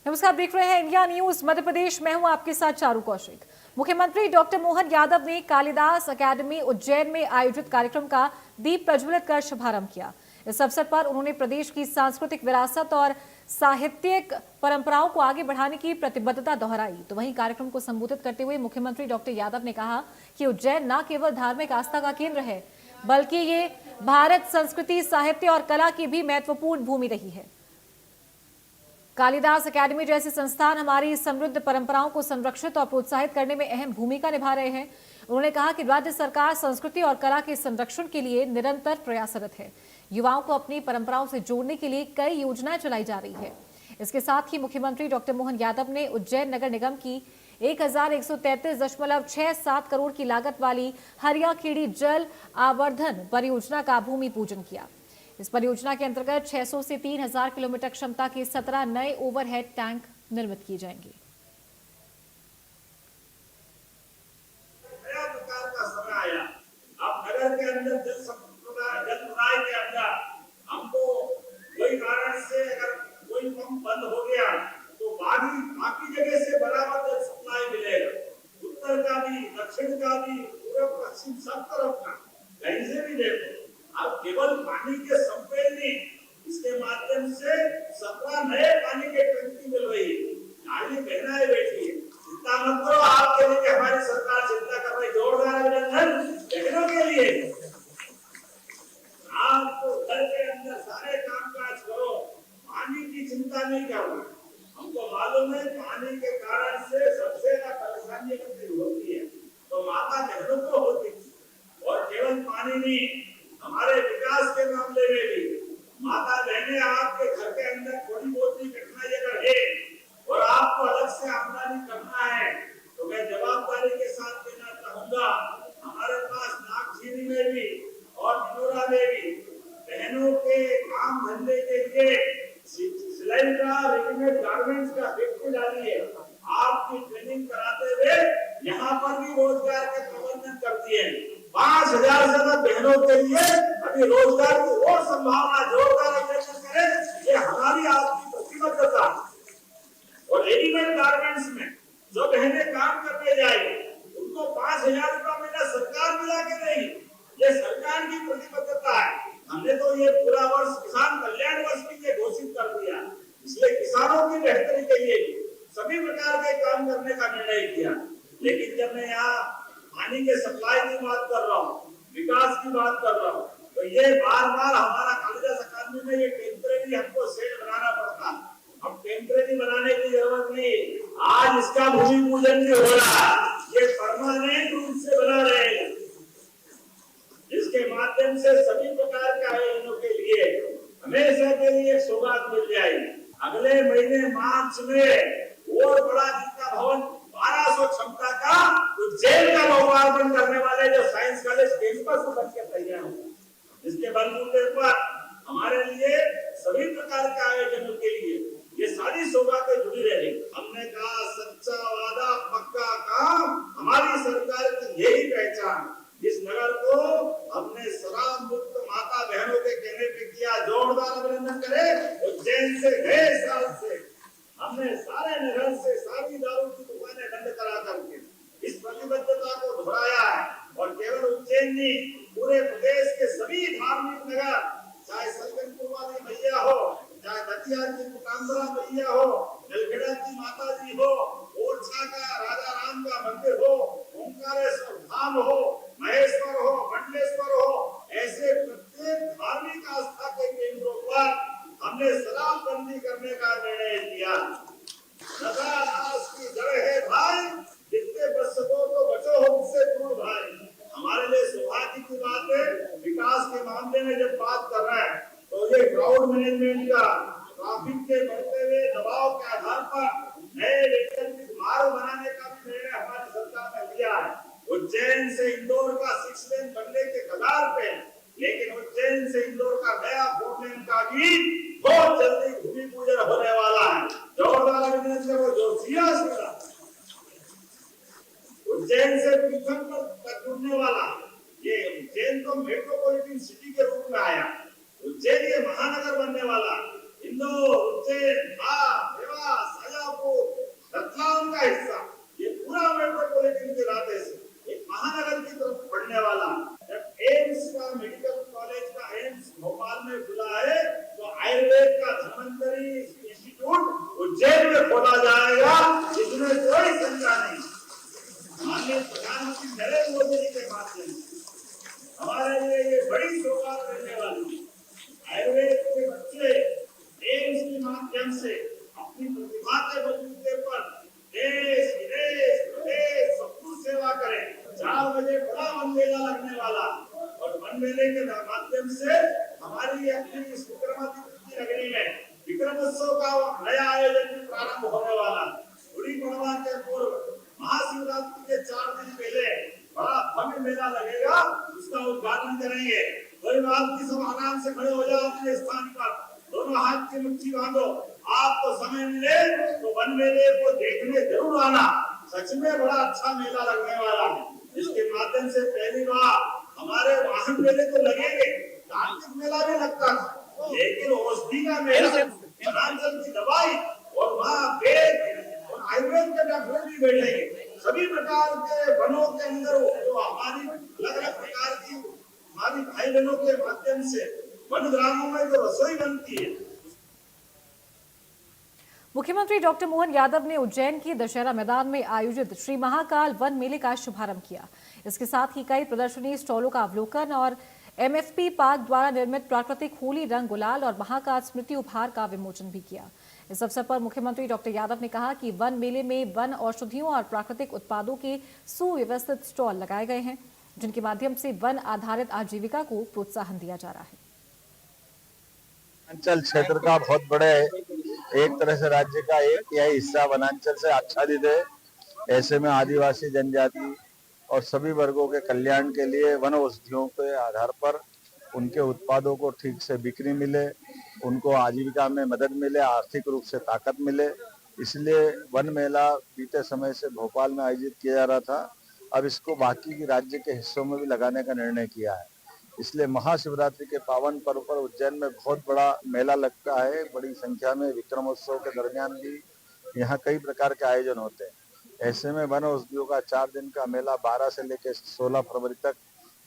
नमस्कार, देख रहे हैं इंडिया न्यूज मध्य प्रदेश। मैं हूं आपके साथ चारू कौशिक। मुख्यमंत्री डॉक्टर मोहन यादव ने कालिदास अकेडमी उज्जैन में आयोजित कार्यक्रम का दीप प्रज्वलित कर शुभारंभ किया। इस अवसर पर उन्होंने प्रदेश की सांस्कृतिक विरासत और साहित्यिक परंपराओं को आगे बढ़ाने की प्रतिबद्धता दोहराई। तो वहीं कार्यक्रम को संबोधित करते हुए मुख्यमंत्री डॉक्टर यादव ने कहा कि उज्जैन न केवल धार्मिक आस्था का केंद्र है, बल्कि ये भारत संस्कृति, साहित्य और कला की भी महत्वपूर्ण भूमि रही है। कालिदास अकेडमी जैसे संस्थान हमारी समृद्ध परंपराओं को संरक्षित और प्रोत्साहित करने में अहम भूमिका निभा रहे हैं। उन्होंने कहा कि राज्य सरकार संस्कृति और कला के संरक्षण के लिए निरंतर प्रयासरत है। युवाओं को अपनी परंपराओं से जोड़ने के लिए कई योजनाएं चलाई जा रही है। इसके साथ ही मुख्यमंत्री डॉक्टर मोहन यादव ने उज्जैन नगर निगम की 1133.67 करोड़ की लागत वाली हरियाखेड़ी जल आवर्धन परियोजना का भूमि पूजन किया। इस परियोजना के अंतर्गत 600 से 3000 किलोमीटर क्षमता के 17 नए ओवरहेड टैंक निर्मित किए जाएंगे। नया प्रकार का समय आया। अब नगर के अंदर जल प्रदाय के अंदर हमको कोई कारण से अगर कोई पंप बंद हो गया तो बाकी जगह से बराबर जल सप्लाई मिलेगा। उत्तर का भी, दक्षिण का भी, पूर्व पश्चिम सब तरफ का, कहीं से भी देखो। अब केवल पानी के संपेल नहीं, इसके माध्यम से 17 नए पानी के टंकी मिल रही है। आगे बहनाएं बैठी है, चिंता मत करो, आपके लिए हमारी सरकार चिंता कर रही। जोरदार अभिनंदन बहनों के लिए। आप तो घर के अंदर सारे काम काज करो, पानी की चिंता नहीं करना। हमको मालूम है पानी के कारण से सबसे ज्यादा परेशानी होती है तो माता बहनों को होती है। और केवल पानी नहीं, हमारे विकास के मामले में भी माता बहनें आपके घर के अंदर थोड़ी बहुत भी कठिनाई अगर है और आपको अलग से आमदनी करना है तो मैं जवाबदारी के साथ कहना चाहूंगा, हमारे पास नागझीरी में भी और मिनोरा में भी बहनों के काम धंधे के लिए सिलाई का, रेडीमेड गारमेंट्स का फैक्ट्री डाली है। आपकी ट्रेनिंग कराते हुए यहाँ पर भी रोजगार के प्रबंधन करती है। 5000 से ज्यादा बहनों के लिए अभी रोजगार की और संभावना जोरदार करें, ये हमारी आपकी प्रतिबद्धता। और रेडीमेड गारमेंट्स में जो बहनें काम करने जाएंगी उनको 5000 रुपया महीना सरकार मिला के देगी। ये सरकार की प्रतिबद्धता है। हमने तो ये पूरा वर्ष किसान कल्याण वर्ष के लिए घोषित कर दिया, इसलिए किसानों की बेहतरी के लिए सभी प्रकार के काम करने का निर्णय किया। लेकिन जब मैं यहाँ पानी के सप्लाई की बात कर रहा हूँ, विकास की बात कर रहा हूँ, तो ये बार बार हमारा कालिदास अकादमी में ये टेम्परेरी हमको सेट बनाना पड़ता। अब टेम्परेरी बनाने की जरूरत नहीं, आज इसका भूमि पूजन भी हो रहा है, ये परमानेंट रूप से बना रहेगा। इसके माध्यम से सभी प्रकार के आयोजनों के लिए हमेशा के लिए सौगात मिल जाएगी। अगले महीने मार्च में और बड़ा जितना भवन 1200 क्षमता का उज्जैन का लोकार्पण करने वाले जो साइंस कॉलेज कैंपस बन के तैयार होगा। इसके बलबूते पर हमारे लिए सभी प्रकार के आयोजनों के लिए ये सारी सौगातें जुड़ी रहेंगी। हमने कहा सच्चा वादा पक्का काम, हमारी सरकार की यही पहचान। इस नगर को हमने शराब मुक्त माता बहनों के कहने पे किया। जोरदार अभिनंदन करें। उज्जैन से गए साल से हमने सारे नगर से सारी दारू की दुकानें बंद करा करके इस प्रतिबद्धता को दोहराया है। और केवल उज्जैन नहीं, पूरे प्रदेश के सभी धार्मिक नगर, चाहे सलकनपुर वाली मैया हो, चाहे दतिया की कुटांबरा मैया हो, नलखेड़ा की माता जी हो, ओरछा का राजा राम का मंदिर हो, ओंकारेश्वर धाम हो, महेश्वर हो, मंडलेश्वर हो, ऐसे प्रत्येक धार्मिक आस्था के केंद्रों पर हमने शराबबंदी करने का निर्णय किया। नशा की जड़ है भाई, जितने बच सको तो बचो हमसे दूर भाई। हमारे लिए सौभाग्य की बात है, विकास के मामले में जब बात कर रहे हैं तो ये क्राउड मैनेजमेंट का, ट्रैफिक के बढ़ते हुए दबाव के आधार पर नए वैकल्पिक मार्ग बनाने का भी निर्णय हमारी सरकार ने लिया है। उज्जैन से इंदौर का 6 लेन बनने के कगार पे, लेकिन उज्जैन से इंदौर का नया 4 लेन का भी बहुत जल्दी भूमि पूजन होने वाला है। जोरदार अभिनंदन करो जोशिया से। उज्जैन से पीथमपुर तक जुड़ने वाला ये उज्जैन तो मेट्रोपॉलिटन सिटी के रूप में आया, उज्जैन ये महानगर बनने वाला। इंदौर, उज्जैन, देवास, धन्वंतरी इंस्टीट्यूट उज्जैन में खोला जाएगा, इसमें कोई शंका नहीं। माननीय प्रधानमंत्री नरेंद्र मोदी जी के माध्यम से हमारे लिए ये बड़ी सौगात रहने वाली है। आयुर्वेद के बच्चे एम्स के माध्यम से अपनी प्रतिभा के बलबूते पर देश विदेश प्रदेश सब कुछ सेवा करें। 4 बजे बड़ा वन मेला लगने वाला और वन मेले के माध्यम से हमारी अपनी इस विक्रमादित्य नगरी में विक्रमोत्सव का नया आयोजन भी प्रारंभ होने वाला। गुड़ी पड़वा के पूर्व महाशिवरात्रि के 4 दिन पहले बड़ा भव्य मेला लगेगा, उसका उद्घाटन करेंगे। कोई बात की सब आराम से खड़े हो जाओ अपने स्थान पर, दोनों हाथ की मुट्ठी बांधो। आपको समय मिले तो वन मेले को देखने जरूर आना, सच में बड़ा अच्छा मेला लगने वाला है। इसके माध्यम से पहली बार हमारे वाहन मेले तो लगेंगे, कार्तिक मेला भी लगता था, लेकिन औषधि का मेला, वनांचल की दवाई और वहाँ वेद और आयुर्वेद के डॉक्टर भी बैठेंगे। सभी प्रकार के वनों के अंदर जो हमारी अलग अलग प्रकार की हमारी भाई बहनों के माध्यम से वन ग्रामों में जो रसोई बनती है। मुख्यमंत्री डॉक्टर मोहन यादव ने उज्जैन के दशहरा मैदान में आयोजित श्री महाकाल वन मेले का शुभारंभ किया। इसके साथ ही कई प्रदर्शनी स्टॉलों का अवलोकन और एमएफपी पार्क द्वारा निर्मित प्राकृतिक होली रंग गुलाल और महाकाल स्मृति उपहार का विमोचन भी किया। इस अवसर पर मुख्यमंत्री डॉक्टर यादव ने कहा कि वन मेले में वन औषधियों और प्राकृतिक उत्पादों के सुव्यवस्थित स्टॉल लगाए गए हैं, जिनके माध्यम से वन आधारित आजीविका को प्रोत्साहन दिया जा रहा है। वनांचल क्षेत्र का बहुत बड़े एक तरह से राज्य का 1/3 हिस्सा वनांचल से आच्छादित है। ऐसे में आदिवासी जनजाति और सभी वर्गों के कल्याण के लिए वन औषधियों के आधार पर उनके उत्पादों को ठीक से बिक्री मिले, उनको आजीविका में मदद मिले, आर्थिक रूप से ताकत मिले, इसलिए वन मेला बीते समय से भोपाल में आयोजित किया जा रहा था। अब इसको बाकी के राज्य के हिस्सों में भी लगाने का निर्णय किया है। इसलिए महाशिवरात्रि के पावन पर्व पर उज्जैन में बहुत बड़ा मेला लगता है। बड़ी संख्या में विक्रमोत्सव के दरमियान भी यहाँ कई प्रकार के आयोजन होते हैं। ऐसे में वन औषधियों का 4 दिन का मेला 12 से लेकर 16 फरवरी तक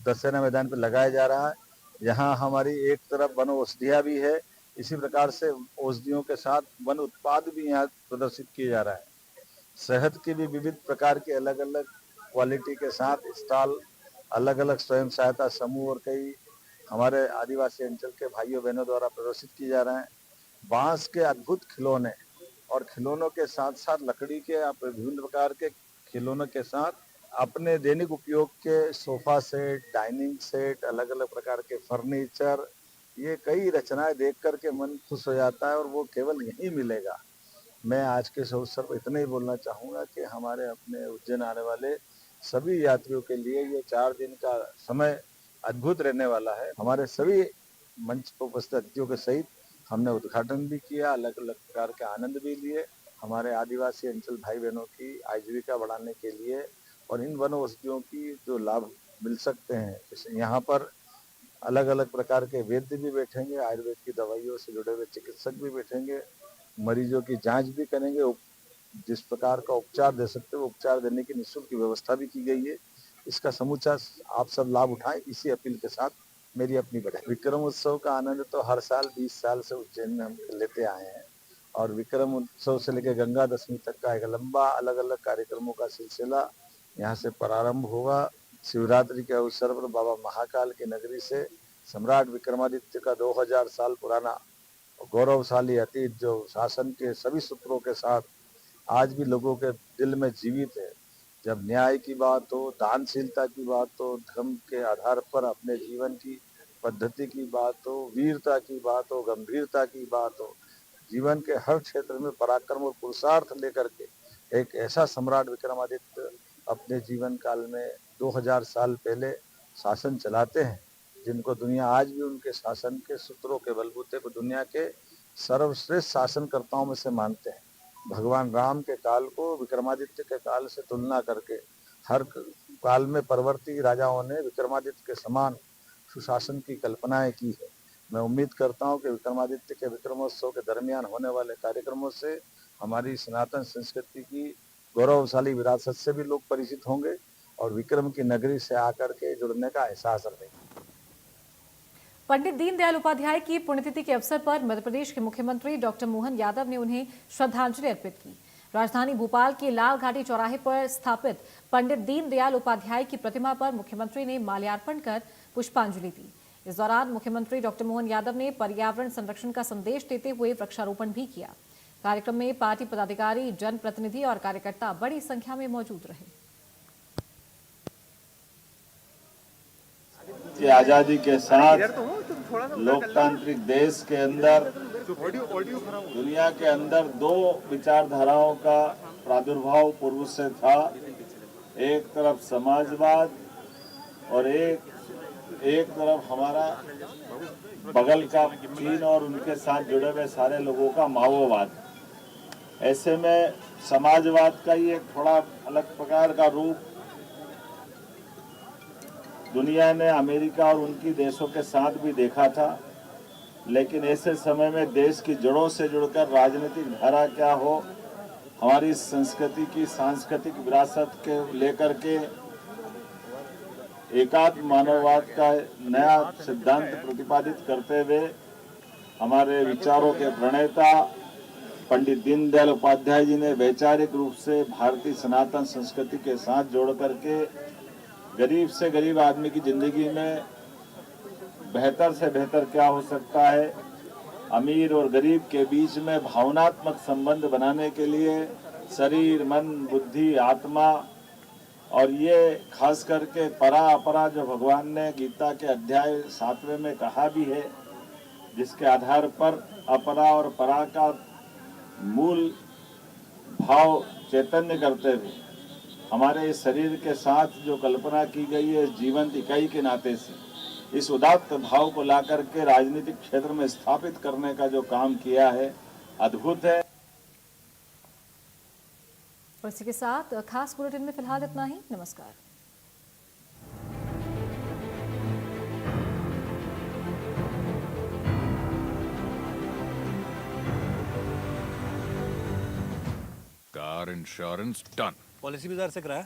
दशहरा मैदान पर लगाया जा रहा है। यहाँ हमारी एक तरफ वन औषधियाँ भी है, इसी प्रकार से औषधियों के साथ वन उत्पाद भी यहाँ प्रदर्शित किए जा रहा है। शहद की भी विविध प्रकार के अलग अलग क्वालिटी के साथ स्टॉल, अलग अलग स्वयं सहायता समूह और कई हमारे आदिवासी अंचल के भाइयों बहनों द्वारा प्रदर्शित किए जा रहे हैं। बांस के अद्भुत खिलौने और खिलौनों के साथ साथ लकड़ी के विभिन्न प्रकार के खिलौनों के साथ अपने दैनिक उपयोग के सोफा सेट, डाइनिंग सेट, अलग अलग प्रकार के फर्नीचर, ये कई रचनाएं देख करके मन खुश हो जाता है और वो केवल यहीं मिलेगा। मैं आज के इस अवसर पर इतना ही बोलना चाहूँगा कि हमारे अपने उज्जैन आने वाले सभी यात्रियों के लिए ये 4 दिन का समय अद्भुत रहने वाला है। हमारे सभी मंच पर उपस्थित अतिथियों के सहित हमने उद्घाटन भी किया, अलग अलग प्रकार के आनंद भी लिए। हमारे आदिवासी अंचल भाई बहनों की आजीविका बढ़ाने के लिए और इन वन औषधियों की जो लाभ मिल सकते हैं, यहाँ पर अलग अलग प्रकार के वैद्य भी बैठेंगे, आयुर्वेद की दवाइयों से जुड़े हुए चिकित्सक भी बैठेंगे, मरीजों की जांच भी करेंगे, जिस प्रकार का उपचार दे सकते हो उपचार देने की निःशुल्क व्यवस्था भी की गई है। इसका समूचा आप सब लाभ उठाएं, इसी अपील के साथ मेरी अपनी बढ़े। विक्रम उत्सव का आनंद तो हर साल 20 साल से उज्जैन में हम लेते आए हैं और विक्रम उत्सव से लेकर गंगा दशमी तक का एक लंबा अलग अलग कार्यक्रमों का सिलसिला यहाँ से प्रारंभ होगा। शिवरात्रि के अवसर पर बाबा महाकाल की नगरी से सम्राट विक्रमादित्य का 2000 साल पुराना गौरवशाली अतीत जो शासन के सभी सूत्रों के साथ आज भी लोगों के दिल में जीवित है। जब न्याय की बात हो, दानशीलता की बात हो, धर्म के आधार पर अपने जीवन की पद्धति की बात हो, वीरता की बात हो, गंभीरता की बात हो, जीवन के हर क्षेत्र में पराक्रम और पुरुषार्थ लेकर के एक ऐसा सम्राट विक्रमादित्य अपने जीवन काल में 2000 साल पहले शासन चलाते हैं, जिनको दुनिया आज भी उनके शासन के सूत्रों के बलबूते को दुनिया के सर्वश्रेष्ठ शासनकर्ताओं में से मानते हैं। भगवान राम के काल को विक्रमादित्य के काल से तुलना करके हर काल में परवर्ती राजाओं ने विक्रमादित्य के समान सुशासन की कल्पनाएं की है। मैं उम्मीद करता हूं कि विक्रमादित्य के विक्रमोत्सव के दरमियान होने वाले कार्यक्रमों से हमारी सनातन संस्कृति की गौरवशाली विरासत से भी लोग परिचित होंगे और विक्रम की नगरी से आकर के जुड़ने का एहसास रखेंगे। पंडित दीनदयाल उपाध्याय की पुण्यतिथि के अवसर पर मध्य प्रदेश के मुख्यमंत्री डॉक्टर मोहन यादव ने उन्हें श्रद्धांजलि अर्पित की। राजधानी भोपाल के लाल घाटी चौराहे पर स्थापित पंडित दीनदयाल उपाध्याय की प्रतिमा पर मुख्यमंत्री ने माल्यार्पण कर पुष्पांजलि दी। इस दौरान मुख्यमंत्री डॉक्टर मोहन यादव ने पर्यावरण संरक्षण का संदेश देते हुए वृक्षारोपण भी किया। कार्यक्रम में पार्टी पदाधिकारी, जनप्रतिनिधि और कार्यकर्ता बड़ी संख्या में मौजूद रहे। कि आजादी के साथ लोकतांत्रिक देश के अंदर, दुनिया के अंदर दो विचारधाराओं का प्रादुर्भाव पूर्व से था। एक तरफ समाजवाद और एक तरफ हमारा बगल का चीन और उनके साथ जुड़े हुए सारे लोगों का माओवाद। ऐसे में समाजवाद का ही एक थोड़ा अलग प्रकार का रूप दुनिया ने अमेरिका और उनकी देशों के साथ भी देखा था। लेकिन ऐसे समय में देश की जड़ों से जुड़कर राजनीतिक धारा क्या हो, हमारी संस्कृति की सांस्कृतिक विरासत के लेकर के एकात्म मानववाद का नया सिद्धांत प्रतिपादित करते हुए हमारे विचारों के प्रणेता पंडित दीनदयाल उपाध्याय जी ने वैचारिक रूप से भारतीय सनातन संस्कृति के साथ जोड़ करके गरीब से गरीब आदमी की जिंदगी में बेहतर से बेहतर क्या हो सकता है, अमीर और गरीब के बीच में भावनात्मक संबंध बनाने के लिए शरीर, मन, बुद्धि, आत्मा और ये खास करके परा अपरा जो भगवान ने गीता के अध्याय 7वें में कहा भी है, जिसके आधार पर अपरा और परा का मूल भाव चैतन्य करते हुए हमारे इस शरीर के साथ जो कल्पना की गई है जीवंत इकाई के नाते से, इस उदात्त भाव को ला करके राजनीतिक क्षेत्र में स्थापित करने का जो काम किया है, अद्भुत है। और इसी के साथ खास बुलेटिन में फिलहाल इतना ही। नमस्कार। Car insurance done. पॉलिसी बाजार से कराया।